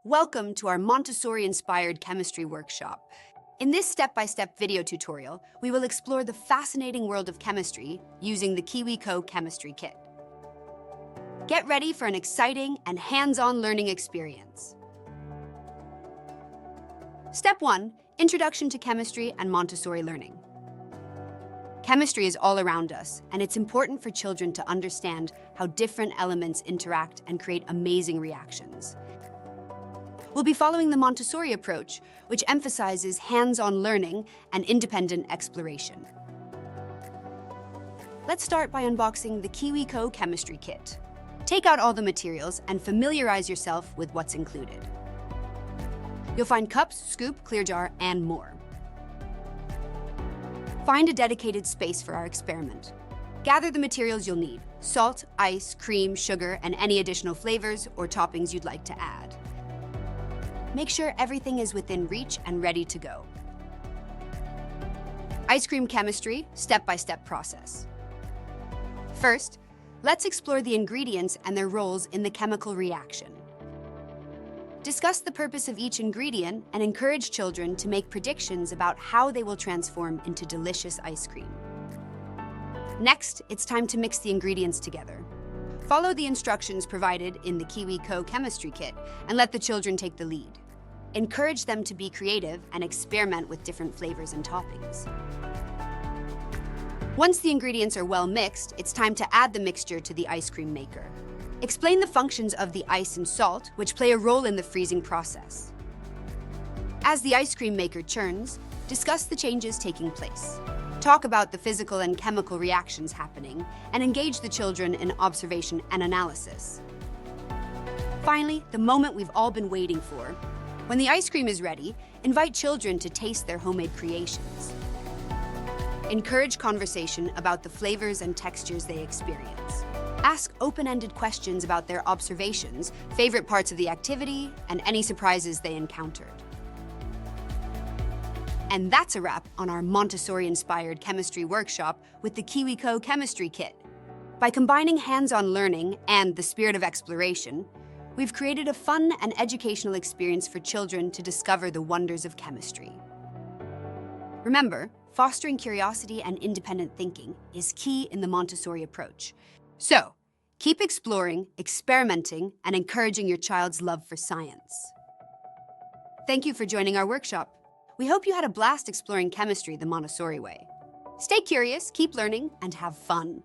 Welcome to our Montessori-inspired chemistry workshop. In this step-by-step video tutorial, we will explore the fascinating world of chemistry using the KiwiCo Chemistry Kit. Get ready for an exciting and hands-on learning experience. Step 1. Introduction to chemistry and Montessori learning. Chemistry is all around us, and it's important for children to understand how different elements interact and create amazing reactions. We'll be following the Montessori approach, which emphasizes hands-on learning and independent exploration. Let's start by unboxing the KiwiCo Chemistry Kit. Take out all the materials and familiarize yourself with what's included. You'll find cups, scoop, clear jar, and more. Find a dedicated space for our experiment. Gather the materials you'll need: salt, ice, cream, sugar, and any additional flavors or toppings you'd like to add. Make sure everything is within reach and ready to go. Ice cream chemistry, step-by-step process. First, let's explore the ingredients and their roles in the chemical reaction. Discuss the purpose of each ingredient and encourage children to make predictions about how they will transform into delicious ice cream. Next, it's time to mix the ingredients together. Follow the instructions provided in the KiwiCo Chemistry Kit and let the children take the lead. Encourage them to be creative and experiment with different flavors and toppings. Once the ingredients are well mixed, it's time to add the mixture to the ice cream maker. Explain the functions of the ice and salt, which play a role in the freezing process. As the ice cream maker churns, discuss the changes taking place. Talk about the physical and chemical reactions happening, and engage the children in observation and analysis. Finally, the moment we've all been waiting for. When the ice cream is ready, invite children to taste their homemade creations. Encourage conversation about the flavors and textures they experience. Ask open-ended questions about their observations, favorite parts of the activity, and any surprises they encountered. And that's a wrap on our Montessori-inspired chemistry workshop with the KiwiCo Chemistry Kit. By combining hands-on learning and the spirit of exploration, we've created a fun and educational experience for children to discover the wonders of chemistry. Remember, fostering curiosity and independent thinking is key in the Montessori approach. So, keep exploring, experimenting, and encouraging your child's love for science. Thank you for joining our workshop. We hope you had a blast exploring chemistry the Montessori way. Stay curious, keep learning, and have fun.